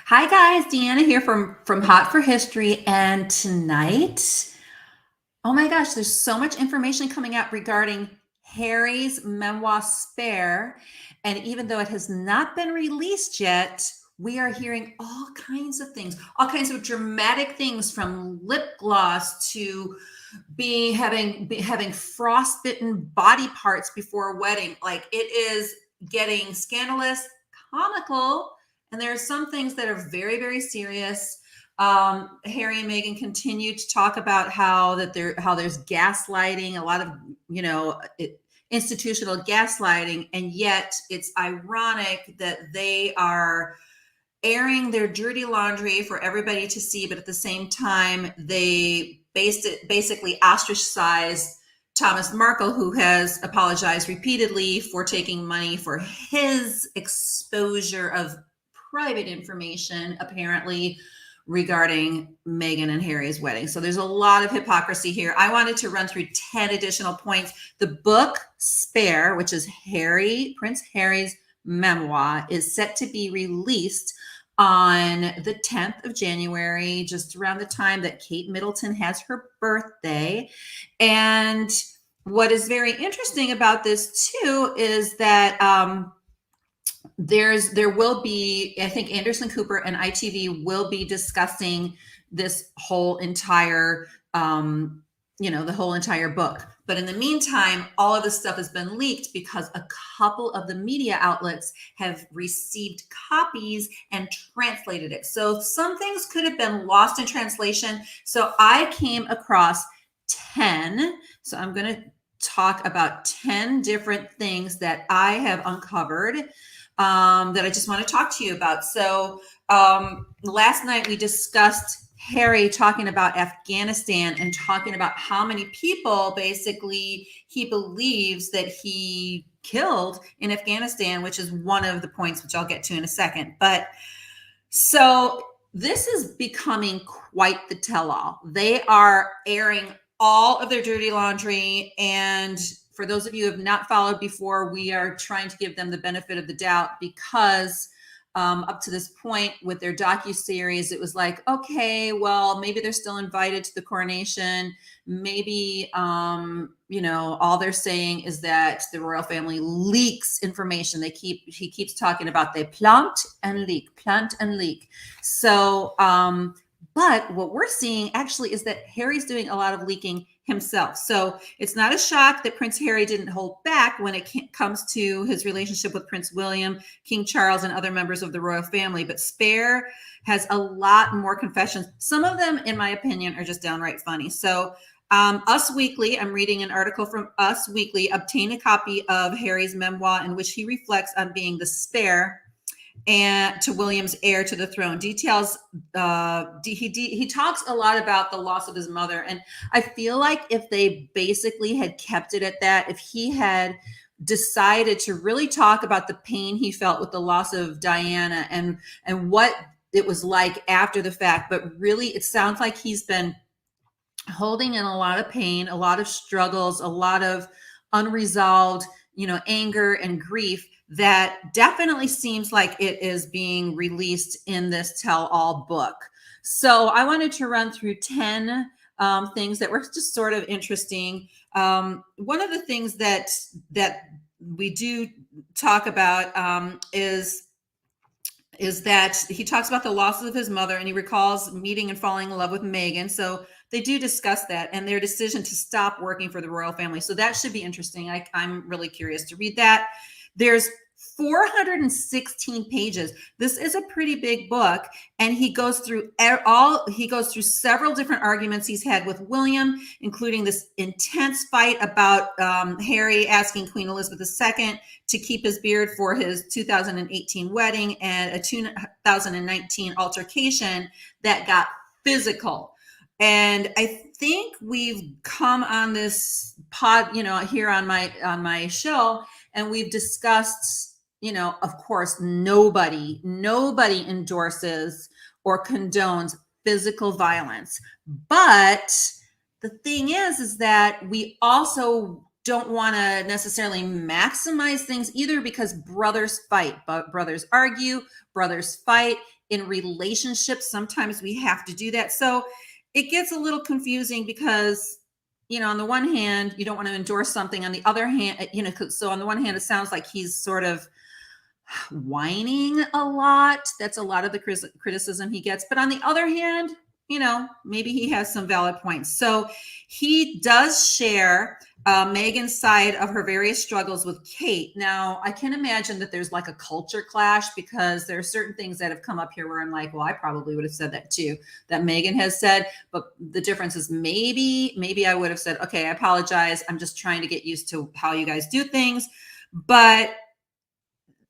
Hi guys, Deanna here from Hot for History, and tonight, oh my gosh, there's so much information coming out regarding Harry's memoir Spare, and even though it has not been released yet, we are hearing all kinds of things, all kinds of dramatic things, from lip gloss to having frostbitten body parts before a wedding. Like, it is getting scandalous, comical, and there are some things that are very, very serious. Harry and Meghan continue to talk about how there's gaslighting, a lot of institutional gaslighting, and yet it's ironic that they are airing their dirty laundry for everybody to see, but at the same time, they basically ostracized Thomas Markle, who has apologized repeatedly for taking money for his exposure of private information, apparently, regarding Meghan and Harry's wedding. So there's a lot of hypocrisy here. I wanted to run through 10 additional points. The book Spare, which is Prince Harry's memoir, is set to be released on the 10th of January, just around the time that Kate Middleton has her birthday. And what is very interesting about this too is that there will be, I think Anderson Cooper and ITV will be discussing this whole entire the whole entire book. But in the meantime, all of this stuff has been leaked because a couple of the media outlets have received copies and translated it. So some things could have been lost in translation. So I came across 10. So I'm going to talk about 10 different things that I have uncovered that I just want to talk to you about. So last night we discussed Harry talking about Afghanistan and talking about how many people basically he believes that he killed in Afghanistan, which is one of the points which I'll get to in a second. But so this is becoming quite the tell-all. They are airing all of their dirty laundry, and for those of you who have not followed before, we are trying to give them the benefit of the doubt, because up to this point with their docuseries, it was like, okay, well, maybe they're still invited to the coronation. Maybe, all they're saying is that the royal family leaks information. He keeps talking about they plant and leak. So, but what we're seeing actually is that Harry's doing a lot of leaking himself. So it's not a shock that Prince Harry didn't hold back when it comes to his relationship with Prince William, King Charles, and other members of the royal family. But Spare has a lot more confessions. Some of them, in my opinion, are just downright funny. So Us Weekly, I'm reading an article from Us Weekly, obtained a copy of Harry's memoir in which he reflects on being the spare and to William's heir to the throne. Details, he talks a lot about the loss of his mother, and I feel like if they basically had kept it at that, if he had decided to really talk about the pain he felt with the loss of Diana and what it was like after the fact, but really it sounds like he's been holding in a lot of pain, a lot of struggles, a lot of unresolved, anger and grief, that definitely seems like it is being released in this tell-all book. So I wanted to run through 10 things that were just sort of interesting. One of the things that we do talk about is that he talks about the loss of his mother, and he recalls meeting and falling in love with Meghan. So they do discuss that and their decision to stop working for the royal family. So that should be interesting. I'm really curious to read that. There's 416 pages. This is a pretty big book, and he goes through several different arguments he's had with William, including this intense fight about Harry asking Queen Elizabeth II to keep his beard for his 2018 wedding, and a 2019 altercation that got physical. And I think we've come on this pod, here on my show, and we've discussed, of course, nobody endorses or condones physical violence. But the thing is that we also don't want to necessarily maximize things either, because brothers fight, but brothers argue, brothers fight in relationships. Sometimes we have to do that. So it gets a little confusing because, on the one hand, you don't want to endorse something. On the other hand, so on the one hand, it sounds like he's sort of whining a lot. That's a lot of the criticism he gets. But on the other hand, maybe he has some valid points. So he does share Megan's side of her various struggles with Kate. Now, I can imagine that there's like a culture clash, because there are certain things that have come up here where I'm like, well, I probably would have said that too, that Megan has said. But the difference is maybe I would have said, okay, I apologize. I'm just trying to get used to how you guys do things. But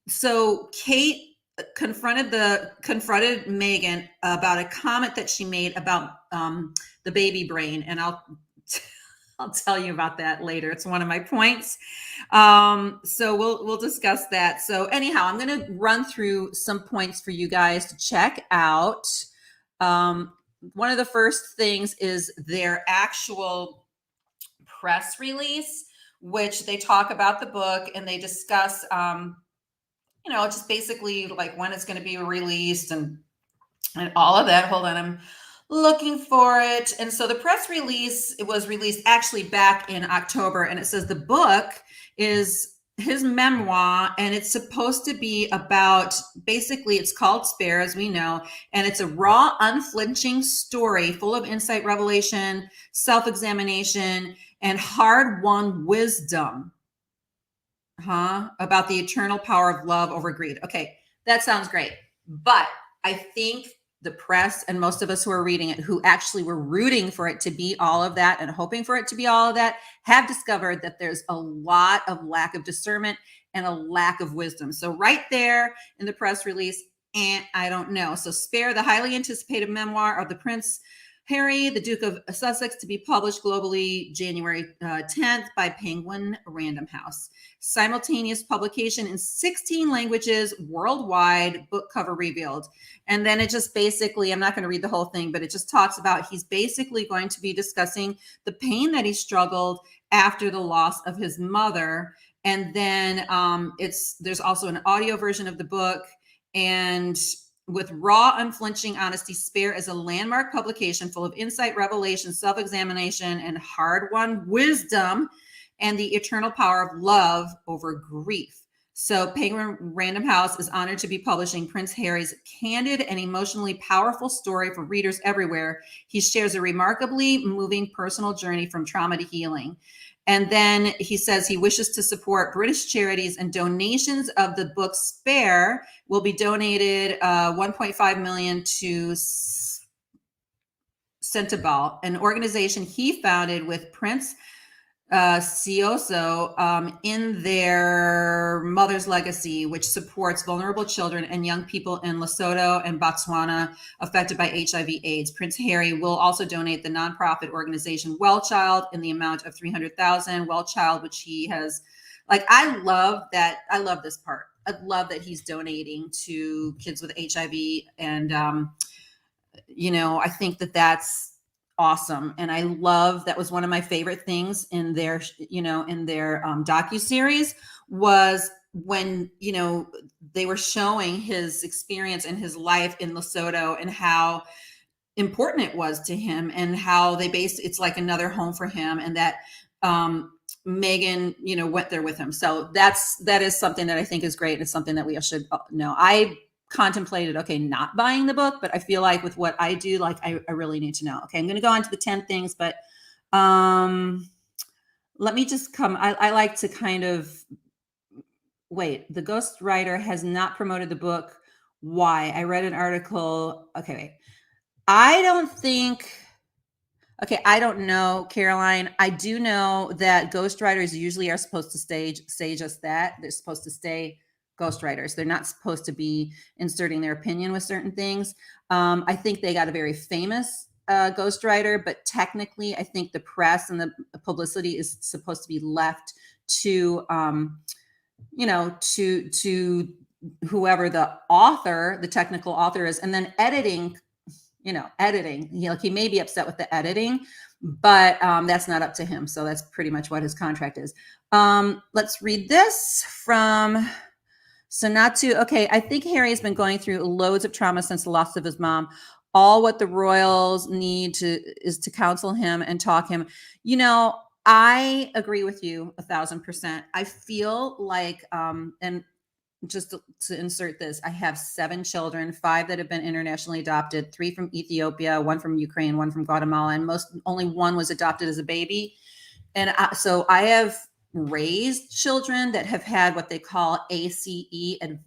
so Kate confronted Megan about a comment that she made about the baby brain, and I'll tell you about that later. It's one of my points. So we'll discuss that. So anyhow, I'm going to run through some points for you guys to check out. One of the first things is their actual press release, which they talk about the book and they discuss just basically like when it's going to be released and all of that. Hold on, I'm looking for it. And so the press release, it was released actually back in October, and it says the book is his memoir, and it's supposed to be about, basically it's called Spare, as we know, and it's a raw, unflinching story full of insight, revelation, self-examination, and hard-won wisdom. About the eternal power of love over greed. Okay, that sounds great. But I think the press and most of us who are reading it, who actually were rooting for it to be all of that and hoping for it to be all of that, have discovered that there's a lot of lack of discernment and a lack of wisdom. So right there in the press release, and I don't know. So Spare, the highly anticipated memoir of the Prince Harry, the Duke of Sussex, to be published globally January 10th by Penguin Random House. Simultaneous publication in 16 languages worldwide, book cover revealed. And then it just basically, I'm not going to read the whole thing, but it just talks about he's basically going to be discussing the pain that he struggled after the loss of his mother. And then there's also an audio version of the book. And with raw, unflinching honesty, Spare is a landmark publication full of insight, revelation, self-examination, and hard-won wisdom, and the eternal power of love over grief. So Penguin Random House is honored to be publishing Prince Harry's candid and emotionally powerful story for readers everywhere. He shares a remarkably moving personal journey from trauma to healing. And then he says he wishes to support British charities, and donations of the book Spare will be donated 1.5 million to Centibal, an organization he founded with Prince Sioso in their Mother's Legacy, which supports vulnerable children and young people in Lesotho and Botswana affected by HIV/AIDS. Prince Harry will also donate the nonprofit organization Well Child in the amount of 300,000. Well Child, which he has, I love that. I love this part. I love that he's donating to kids with HIV, and I think that that's awesome. And I love, that was one of my favorite things in their, docuseries, was when, they were showing his experience and his life in Lesotho and how important it was to him, and how it's like another home for him, and that Megan, went there with him. So that is something that I think is great. It's something that we should know. I contemplated, not buying the book, but I feel like with what I do, I really need to know. Okay, I'm going to go on to the 10 things, but let me just I like to kind of wait. The ghostwriter has not promoted the book. Why? I read an article. Okay, wait. I don't know, Caroline. I do know that ghostwriters usually are supposed to say just that. They're supposed to stay ghostwriters. They're not supposed to be inserting their opinion with certain things. I think they got a very famous ghostwriter, but technically I think the press and the publicity is supposed to be left to, to whoever the technical author is. And then editing, he may be upset with the editing, but that's not up to him. So that's pretty much what his contract is. Let's read this from Sonatu. Okay, I think Harry has been going through loads of trauma since the loss of his mom. All what the royals need is to counsel him and talk him. You know, I agree with you 1,000%. I feel like, and just to insert this, I have 7 children, 5 that have been internationally adopted, 3 from Ethiopia, 1 from Ukraine, 1 from Guatemala, and only 1 was adopted as a baby. And so I have raised children that have had what they call ACE, and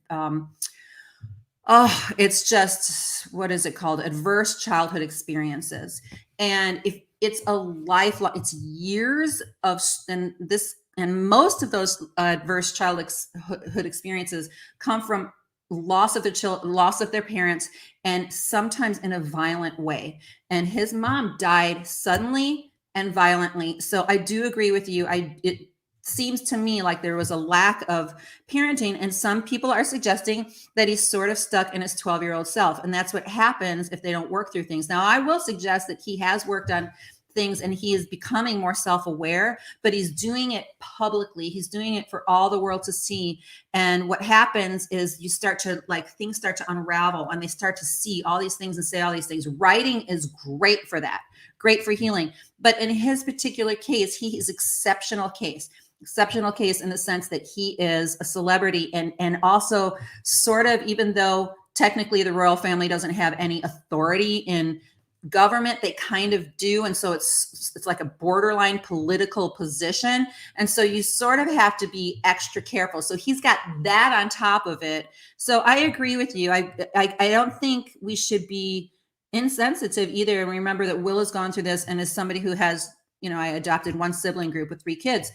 it's just, what is it called? Adverse childhood experiences. And if it's a lifelong, it's years of, and most of those adverse childhood experiences come from loss of their parents, and sometimes in a violent way. And his mom died suddenly and violently. So I do agree with you. It seems to me like there was a lack of parenting, and some people are suggesting that he's sort of stuck in his 12-year-old self, and that's what happens if they don't work through things. Now, I will suggest that he has worked on things and he is becoming more self-aware, but he's doing it publicly. He's doing it for all the world to see. And what happens is you start to, like, things start to unravel, and they start to see all these things and say all these things. Writing is great for that, great for healing. But in his particular case, he is exceptional case in the sense that he is a celebrity, and also sort of, even though technically the royal family doesn't have any authority in government, they kind of do. And so it's like a borderline political position. And so you sort of have to be extra careful. So he's got that on top of it. So I agree with you. I don't think we should be insensitive either. And remember that Will has gone through this, and is somebody who has, I adopted 1 sibling group with 3 kids.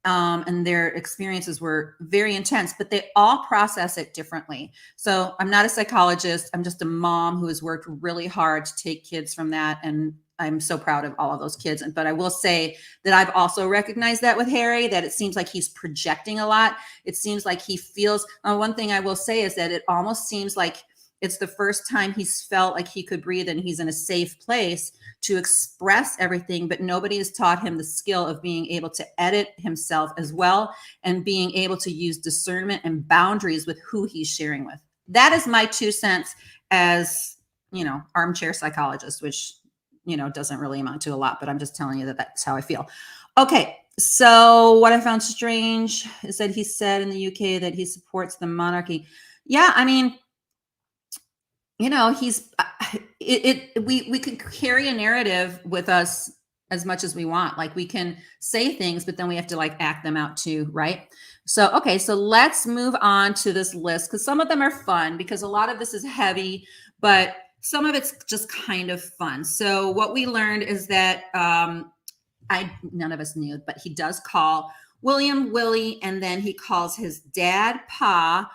And their experiences were very intense, but they all process it differently. So I'm not a psychologist. I'm just a mom who has worked really hard to take kids from that. And I'm so proud of all of those kids. But I will say that I've also recognized that with Harry, that it seems like he's projecting a lot. It seems like he feels, one thing I will say is that it almost seems like it's the first time he's felt like he could breathe and he's in a safe place to express everything, but nobody has taught him the skill of being able to edit himself as well, and being able to use discernment and boundaries with who he's sharing with. That is my 2 cents as, armchair psychologist, which, doesn't really amount to a lot, but I'm just telling you that that's how I feel. Okay. So what I found strange is that he said in the UK that he supports the monarchy. Yeah. I mean, he's we can carry a narrative with us as much as we want. Like, we can say things, but then we have to, like, act them out too, right? So, okay, so let's move on to this list, because some of them are fun, because a lot of this is heavy, but some of it's just kind of fun. So what we learned is that none of us knew, but he does call William Willie, and then he calls his dad Pa.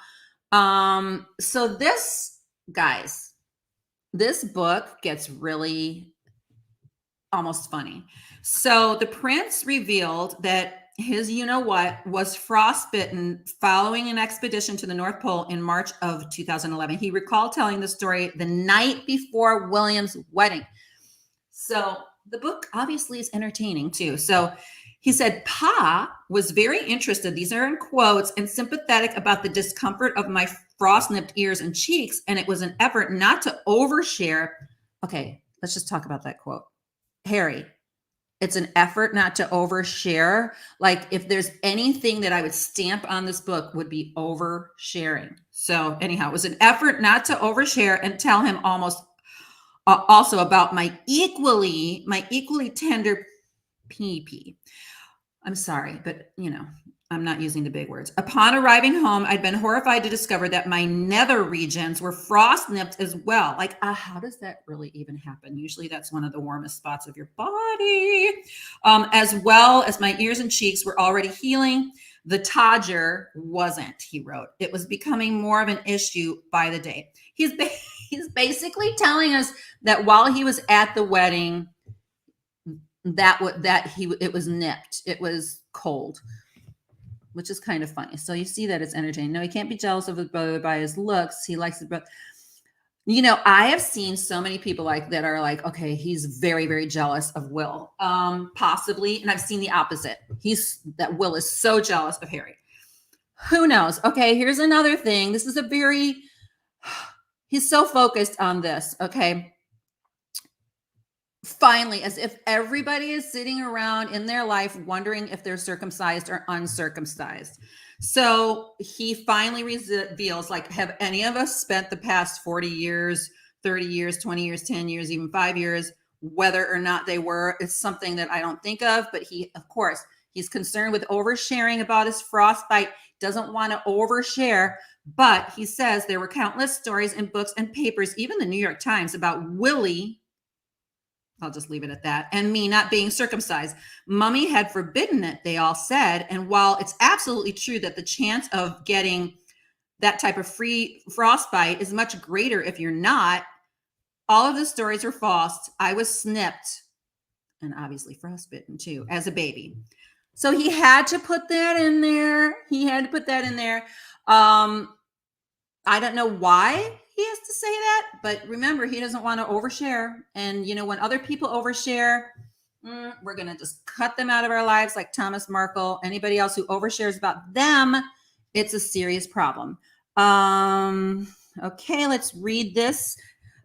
So this, guys, this book gets really almost funny. So the prince revealed that his was frostbitten following an expedition to the North Pole in March of 2011. He recalled telling the story the night before William's wedding. So the book obviously is entertaining too. So he said, Pa was very interested, these are in quotes, and sympathetic about the discomfort of my frost-nipped ears and cheeks, and it was an effort not to overshare. Okay, let's just talk about that quote. Harry, it's an effort not to overshare. Like, if there's anything that I would stamp on this book, would be oversharing. So anyhow, it was an effort not to overshare and tell him also about my equally tender pee. I'm sorry, but I'm not using the big words. Upon arriving home, I'd been horrified to discover that my nether regions were frost-nipped as well. Like, how does that really even happen? Usually that's one of the warmest spots of your body. As well as my ears and cheeks were already healing. The Todger wasn't, he wrote. It was becoming more of an issue by the day. He's basically telling us that while he was at the wedding, it was nipped. It was cold, which is kind of funny. So you see that it's entertaining. No, he can't be jealous of his brother by his looks. He likes his brother. I have seen so many people like that are like, okay, he's very, very jealous of Will. Possibly, and I've seen the opposite. That Will is so jealous of Harry. Who knows? Okay, here's another thing. This is a very he's so focused on this, okay? Finally, as if everybody is sitting around in their life wondering if they're circumcised or uncircumcised. So he finally reveals, like, have any of us spent the past 40 years, 30 years, 20 years, 10 years, even 5 years, whether or not they were? It's something that I don't think of, but of course, he's concerned with oversharing about his frostbite, doesn't want to overshare. But he says there were countless stories in books and papers, even the New York Times, about Willie, I'll just leave it at that, and me not being circumcised. Mummy had forbidden it, they all said. And while it's absolutely true that the chance of getting that type of free frostbite is much greater if you're not, all of the stories are false. I was snipped and obviously frostbitten too as a baby. So he had to put that in there. I don't know why he has to say that, but remember, he doesn't want to overshare. And, when other people overshare, we're going to just cut them out of our lives, like Thomas Markle. Anybody else who overshares about them, it's a serious problem. Okay, let's read this.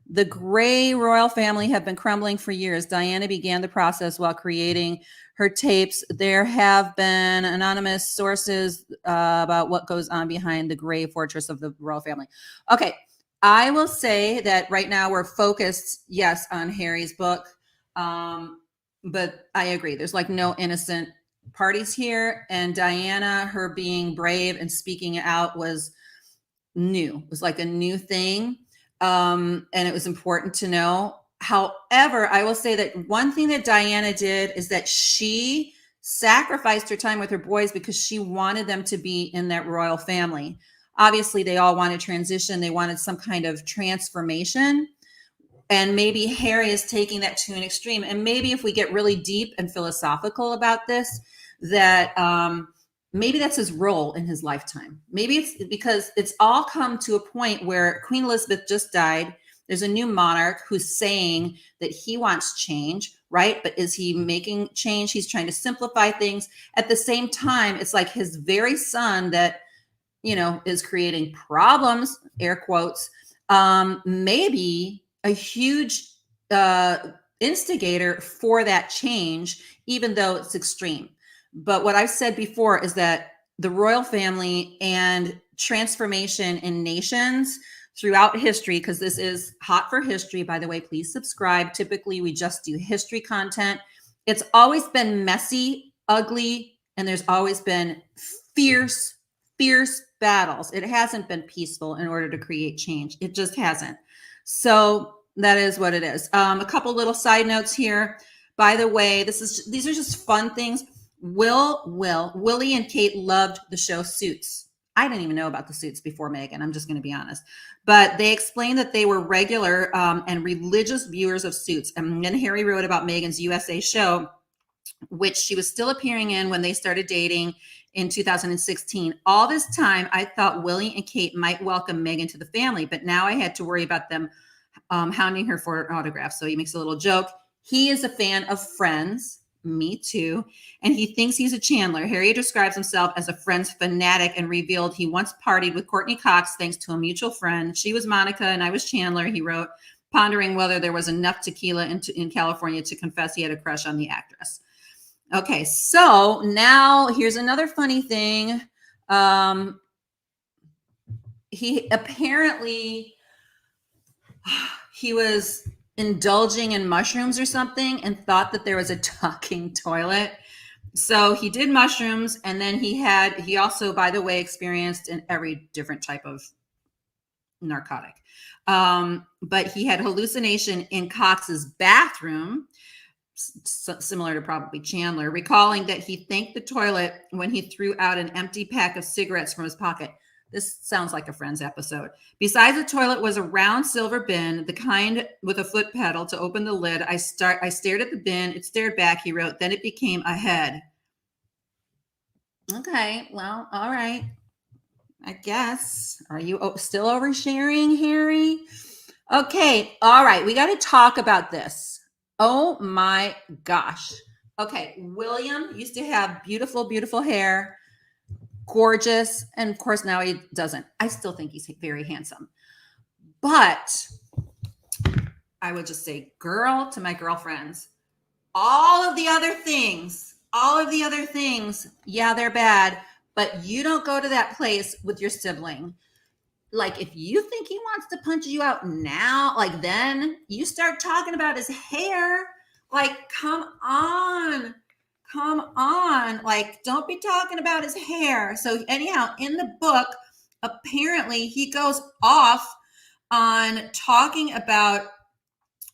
The Grey royal family have been crumbling for years. Diana began the process while creating her tapes. There have been anonymous sources about what goes on behind the Grey fortress of the royal family. Okay, I will say that right now we're focused, yes, on Harry's book. But I agree. There's like no innocent parties here. And Diana, her being brave and speaking out was new. It was like a new thing. And it was important to know. However, I will say that one thing that Diana did is that she sacrificed her time with her boys because she wanted them to be in that royal family. Obviously, they all wanted transition. They wanted some kind of transformation. And maybe Harry is taking that to an extreme. And maybe if we get really deep and philosophical about this, that maybe that's his role in his lifetime. Maybe it's because it's all come to a point where Queen Elizabeth just died. There's a new monarch who's saying that he wants change, right? But is he making change? He's trying to simplify things. At the same time, it's like his very son that, is creating problems, air quotes, maybe a huge instigator for that change, even though it's extreme. But what I've said before is that the royal family and transformation in nations throughout history, because this is hot for history, by the way, please subscribe. Typically, we just do history content. It's always been messy, ugly, and there's always been fierce battles. It hasn't been peaceful in order to create change. It just hasn't. So that is what it is. A couple little side notes here. By the way, these are just fun things. Willie and Kate loved the show Suits. I didn't even know about the Suits before Meghan. I'm just going to be honest. But they explained that they were regular and religious viewers of Suits. And then Harry wrote about Meghan's USA show, which she was still appearing in when they started dating in 2016. All this time, I thought Willie and Kate might welcome Meghan to the family, but now I had to worry about them hounding her for an autograph. So he makes a little joke. He is a fan of Friends. Me too. And he thinks he's a Chandler. Harry describes himself as a Friends fanatic and revealed he once partied with Courtney Cox thanks to a mutual friend. She was Monica and I was Chandler, he wrote, pondering whether there was enough tequila in California to confess he had a crush on the actress. Okay, so now here's another funny thing. He apparently, he was indulging in mushrooms or something and thought that there was a talking toilet. So he did mushrooms, and then he also, by the way, experienced in every different type of narcotic. But he had hallucination in Cox's bathroom, similar to probably Chandler, recalling that he thanked the toilet when he threw out an empty pack of cigarettes from his pocket. This sounds like a Friends episode. Besides the toilet was a round silver bin, the kind with a foot pedal to open the lid. I stared at the bin. It stared back, he wrote. Then it became a head. Okay, well, all right. I guess. Are you still oversharing, Harry? Okay. All right. We got to talk about this. Oh my gosh. Okay. William used to have beautiful, beautiful hair, gorgeous. And of course, now he doesn't. I still think he's very handsome. But I would just say, girl, to my girlfriends, all of the other things, yeah, they're bad, but you don't go to that place with your sibling. Like, if you think he wants to punch you out now, like, then you start talking about his hair. Like, come on. Like, don't be talking about his hair. So, anyhow, in the book, apparently he goes off on talking about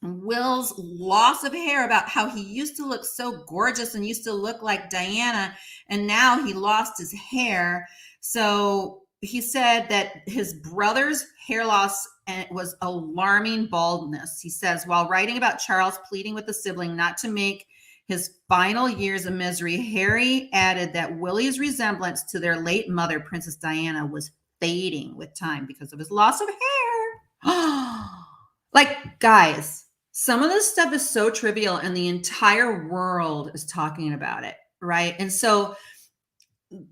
Will's loss of hair, about how he used to look so gorgeous and used to look like Diana, and now he lost his hair. So he said that his brother's hair loss was alarming baldness. He says, while writing about Charles pleading with the sibling not to make his final years a misery, Harry added that Willie's resemblance to their late mother, Princess Diana, was fading with time because of his loss of hair. Like, guys, some of this stuff is so trivial and the entire world is talking about it, right? And so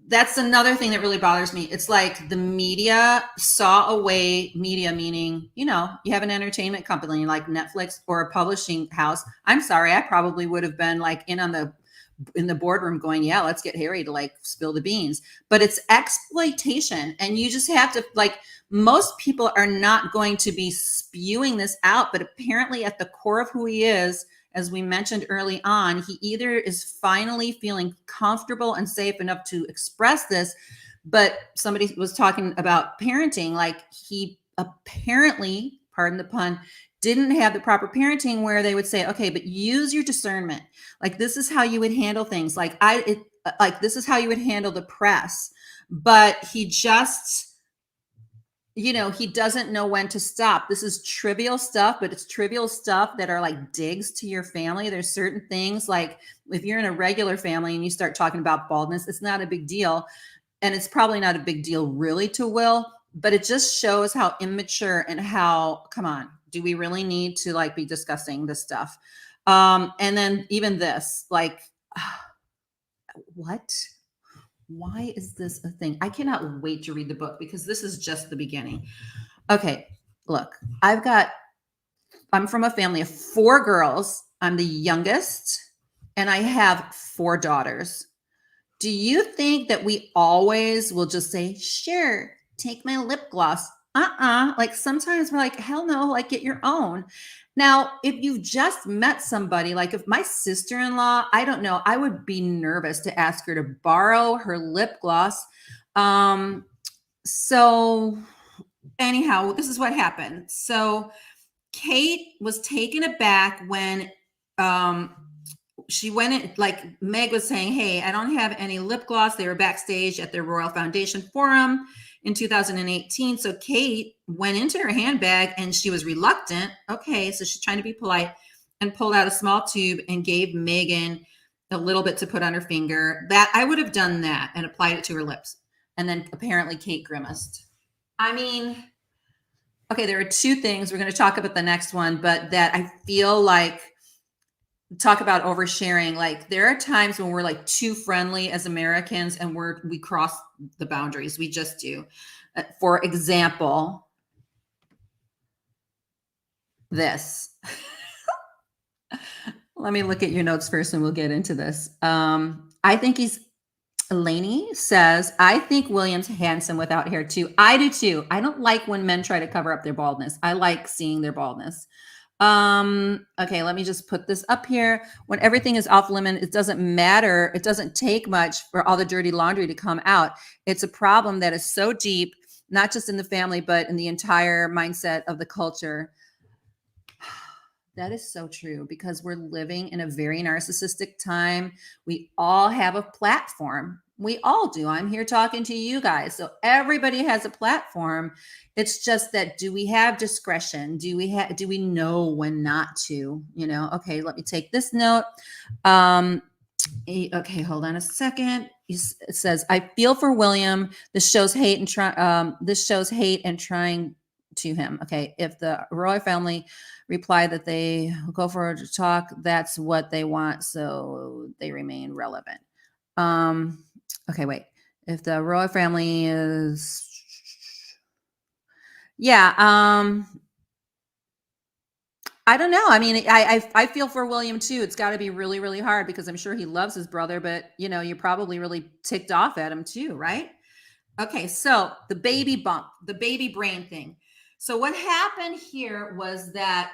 that's another thing that really bothers me. It's like the media saw a way, media meaning, you have an entertainment company like Netflix or a publishing house. I'm sorry, I probably would have been like in the boardroom going, yeah, let's get Harry to like spill the beans. But it's exploitation. And you just have to, like, most people are not going to be spewing this out, but apparently at the core of who he is, as we mentioned early on, he either is finally feeling comfortable and safe enough to express this, but somebody was talking about parenting, like he apparently, pardon the pun, didn't have the proper parenting where they would say, okay, but use your discernment. Like, this is how you would handle things. Like this is how you would handle the press. But he just, he doesn't know when to stop. This is trivial stuff, but it's trivial stuff that are like digs to your family. There's certain things, like if you're in a regular family and you start talking about baldness, it's not a big deal. And it's probably not a big deal really to Will, but it just shows how immature and how, come on, do we really need to like be discussing this stuff? And then even this, like, what? Why is this a thing? I cannot wait to read the book because this is just the beginning. Okay, look, I'm from a family of 4 girls. I'm the youngest, and I have 4 daughters. Do you think that we always will just say, sure, take my lip gloss? Like, sometimes we're like, hell no, like, get your own. Now, if you've just met somebody, like if my sister-in-law, I don't know, I would be nervous to ask her to borrow her lip gloss. So anyhow, this is what happened. So Kate was taken aback when she went in, like Meg was saying, hey, I don't have any lip gloss. They were backstage at the Royal Foundation Forum in 2018. So Kate went into her handbag and she was reluctant. Okay, so she's trying to be polite and pulled out a small tube and gave Megan a little bit to put on her finger. That I would have done that and applied it to her lips. And then apparently Kate grimaced. I mean, okay, there are 2 things. We're going to talk about the next one, but that I feel like, talk about oversharing. Like, there are times when we're like too friendly as Americans and we cross the boundaries. We just do. For example, this. Let me look at your notes first and we'll get into this. I think Lainey says, I think William's handsome without hair too. I do too. I don't like when men try to cover up their baldness. I like seeing their baldness. Okay, let me just put this up here. When everything is off limit, it doesn't matter. It doesn't take much for all the dirty laundry to come out. It's a problem that is so deep, not just in the family, but in the entire mindset of the culture. That is so true because we're living in a very narcissistic time. We all have a platform. We all do. I'm here talking to you guys. So everybody has a platform. It's just that, do we have discretion? Do we know when not to, Okay, let me take this note. Okay, hold on a second. It says, I feel for William. This shows hate and trying to him. Okay. If the royal family reply that they go for a talk, that's what they want. So they remain relevant. Okay, wait. If the royal family is, yeah, I don't know. I mean, I feel for William too. It's got to be really, really hard because I'm sure he loves his brother, but you're probably really ticked off at him too, right? Okay, so the baby bump, the baby brain thing. So what happened here was that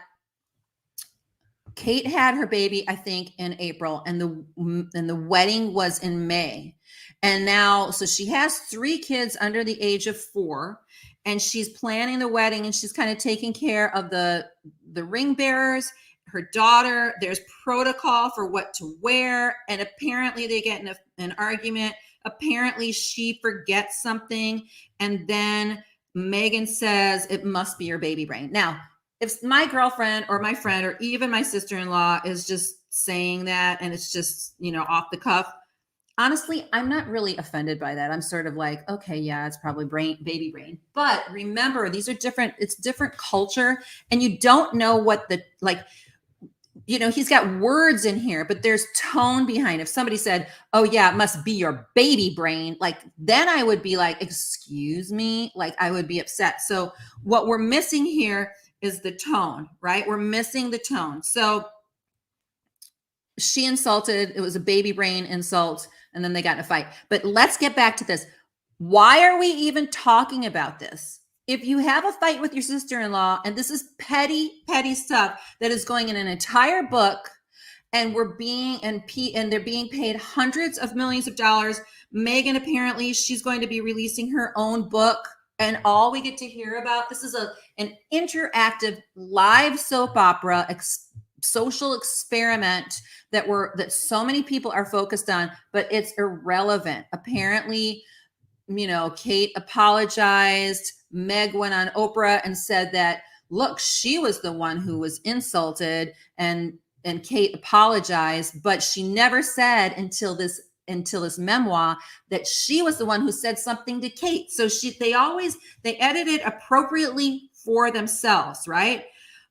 Kate had her baby, I think, in April, and the wedding was in May. And now, so she has 3 kids under the age of 4, and she's planning the wedding, and she's kind of taking care of the ring bearers, her daughter. There's protocol for what to wear, and apparently they get in an argument. Apparently she forgets something, and then Megan says it must be your baby brain. Now, if my girlfriend or my friend or even my sister-in-law is just saying that and it's just, off the cuff, honestly, I'm not really offended by that. I'm sort of like, okay, yeah, it's probably baby brain. But remember, these are different, it's different culture, and you don't know what he's got words in here, but there's tone behind. If somebody said, oh yeah, it must be your baby brain, then I would be like, excuse me, I would be upset. So what we're missing here is the tone, right? We're missing the tone. So she insulted, it was a baby brain insult, and then they got in a fight. But let's get back to this. Why are we even talking about this? If you have a fight with your sister-in-law, and this is petty, petty stuff that is going in an entire book, and they're being paid hundreds of millions of dollars. Megan, apparently, she's going to be releasing her own book. And all we get to hear about, this is an interactive live soap opera social experiment that so many people are focused on, but it's irrelevant. Apparently, Kate apologized. Meg went on Oprah and said that, look, she was the one who was insulted, and Kate apologized, but she never said until this memoir that she was the one who said something to Kate. So they edit it appropriately for themselves, right?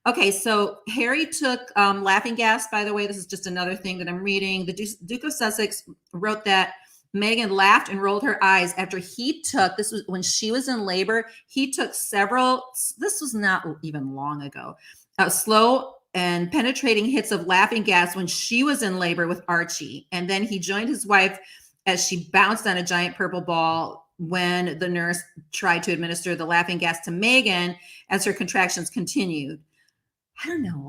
Okay, so Harry took laughing gas. By the way, this is just another thing that I'm reading. The Duke of Sussex wrote that Meghan laughed and rolled her eyes after he took, this was when she was in labor, he took several, this was not even long ago, slow and penetrating hits of laughing gas when she was in labor with Archie. And then he joined his wife as she bounced on a giant purple ball when the nurse tried to administer the laughing gas to Meghan as her contractions continued. I don't know,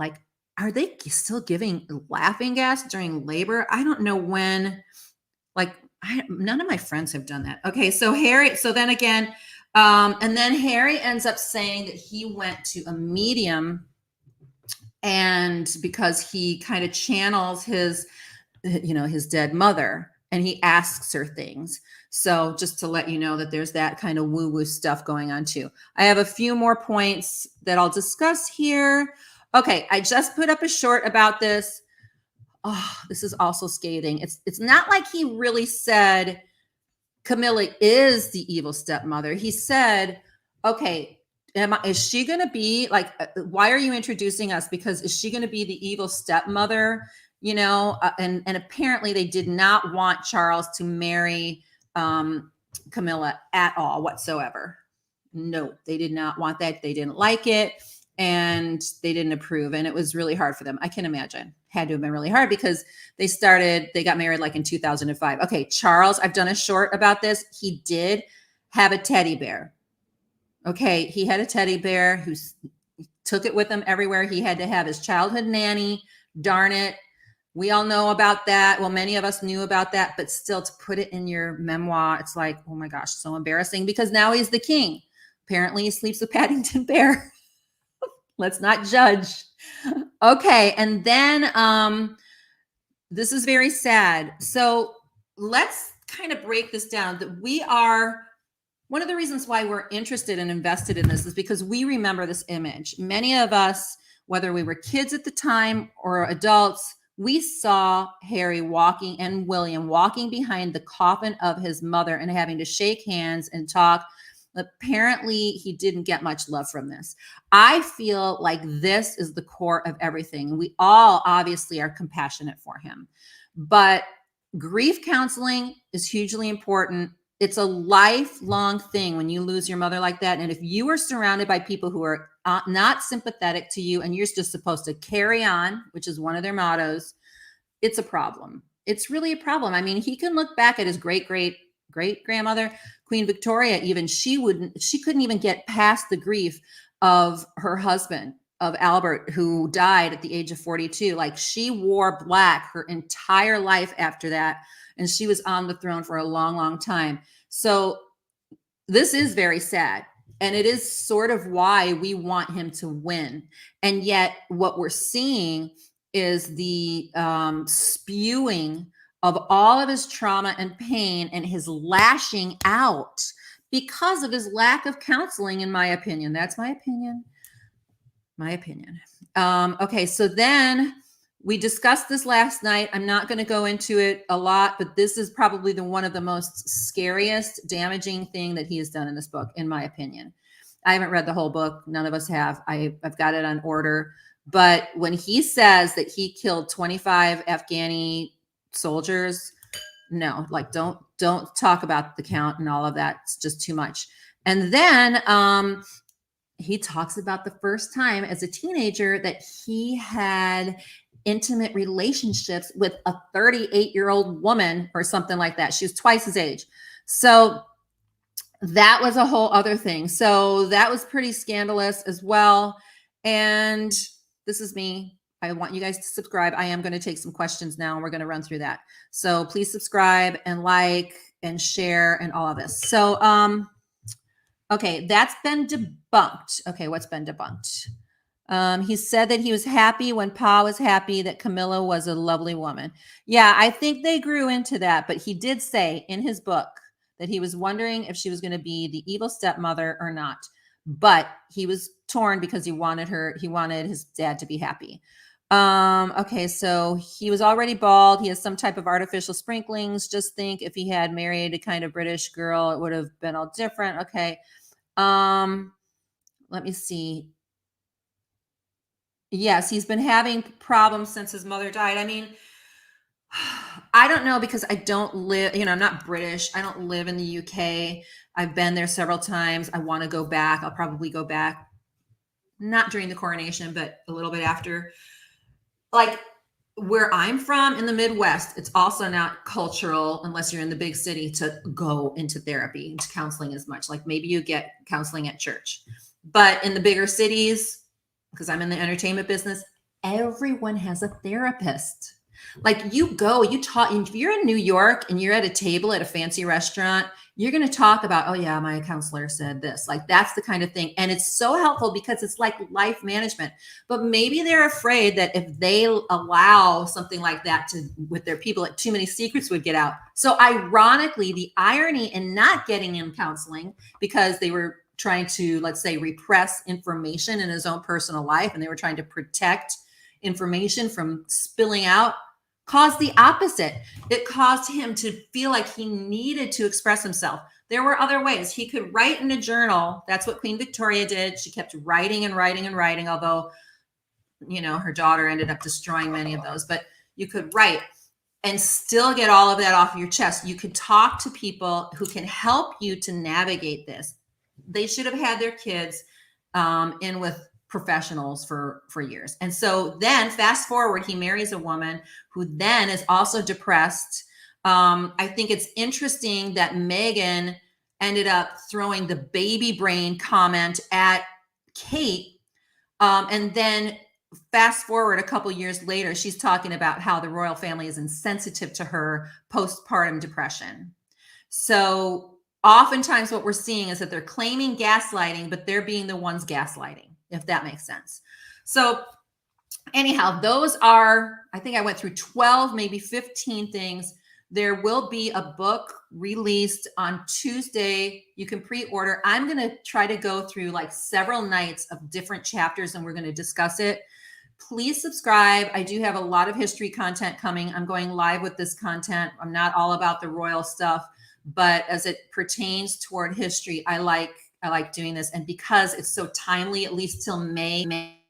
are they still giving laughing gas during labor? I don't know when, none of my friends have done that. Okay, so then again, and then Harry ends up saying that he went to a medium, and because he kind of channels his dead mother, and he asks her things. So just to let you know that there's that kind of woo-woo stuff going on too. I have a few more points that I'll discuss here. Okay, I just put up a short about this. Oh, this is also scathing. It's not like he really said Camilla is the evil stepmother. He said, okay, is she going to be why are you introducing us? Because is she going to be the evil stepmother? And apparently they did not want Charles to marry Camilla at all whatsoever. No, they did not want that. They didn't like it, and they didn't approve. And it was really hard for them. I can imagine. Had to have been really hard because they got married in 2005. Okay, Charles, I've done a short about this. He did have a teddy bear. Okay, he had a teddy bear who took it with him everywhere. He had to have his childhood nanny. Darn it. We all know about that. Well, many of us knew about that, but still, to put it in your memoir, it's like, oh my gosh, so embarrassing, because now he's the king. Apparently he sleeps with Paddington Bear. Let's not judge. Okay, and then this is very sad. So let's kind of break this down. That one of the reasons why we're interested and invested in this is because we remember this image. Many of us, whether we were kids at the time or adults, we saw Harry and William walking behind the coffin of his mother and having to shake hands and talk Apparently, he didn't get much love from this. I feel like this is the core of everything. We all obviously are compassionate for him, but grief counseling is hugely important. It's a lifelong thing when you lose your mother like that. And if you are surrounded by people who are not sympathetic to you and you're just supposed to carry on, which is one of their mottos, it's a problem. It's really a problem. I mean, he can look back at his great grandmother, Queen Victoria. Even she couldn't even get past the grief of her husband, of Albert, who died at the age of 42. Like, she wore black her entire life after that, and she was on the throne for a long, long time. So this is very sad. And it is sort of why we want him to win. And yet what we're seeing is the spewing of all of his trauma and pain and his lashing out because of his lack of counseling, in my opinion. That's my opinion. Okay, so then we discussed this last night. I'm not going to go into it a lot, but this is probably one of the most scariest, damaging thing that he has done in this book, in my opinion. I haven't read the whole book. None of us have. I've got it on order. But when he says that he killed 25 Afghani soldiers, no, like, don't talk about the count and all of that. It's just too much. And then he talks about the first time as a teenager that he had intimate relationships with a 38-year-old woman or something like that. She was twice his age. So that was a whole other thing. So that was pretty scandalous as well. And this is me. I want you guys to subscribe. I am going to take some questions now, and we're going to run through that. So please subscribe and like and share and all of this. So, okay, that's been debunked. Okay, what's been debunked? He said that he was happy when Pa was happy that Camilla was a lovely woman. Yeah, I think they grew into that, but he did say in his book that he was wondering if she was going to be the evil stepmother or not. But he was torn because he wanted his dad to be happy. Okay, so he was already bald. He has some type of artificial sprinklings. Just think if he had married a kind of British girl, it would have been all different. Okay. Let me see. Yes, he's been having problems since his mother died. I mean, I don't know, because I don't live, I'm not British. I don't live in the UK. I've been there several times. I want to go back. I'll probably go back, not during the coronation, but a little bit after. Like, where I'm from in the Midwest, it's also not cultural, unless you're in the big city, to go into therapy, into counseling as much. Like, maybe you get counseling at church. But in the bigger cities, because I'm in the entertainment business, everyone has a therapist. Like, you talk, if you're in New York and you're at a table at a fancy restaurant, you're going to talk about, oh yeah, my counselor said this. Like, that's the kind of thing. And it's so helpful because it's like life management. But maybe they're afraid that if they allow something like that with their people, like, too many secrets would get out. So ironically, the irony in not getting him counseling, because they were trying to, let's say, repress information in his own personal life, and they were trying to protect information from spilling out, caused the opposite. It caused him to feel like he needed to express himself. There were other ways. He could write in a journal. That's what Queen Victoria did. She kept writing and writing and writing, although, her daughter ended up destroying many of those. But you could write and still get all of that off your chest. You could talk to people who can help you to navigate this. They should have had their kids in with professionals for years. And so then fast forward, he marries a woman who then is also depressed. I think it's interesting that Meghan ended up throwing the baby brain comment at Kate. And then fast forward a couple years later, she's talking about how the royal family is insensitive to her postpartum depression. So oftentimes what we're seeing is that they're claiming gaslighting, but they're being the ones gaslighting, if that makes sense. So anyhow, those are, I think I went through 12, maybe 15 things. There will be a book released on Tuesday. You can pre-order. I'm going to try to go through like several nights of different chapters, and we're going to discuss it. Please subscribe. I do have a lot of history content coming. I'm going live with this content. I'm not all about the royal stuff, but as it pertains toward history, I like doing this. And because it's so timely, at least till May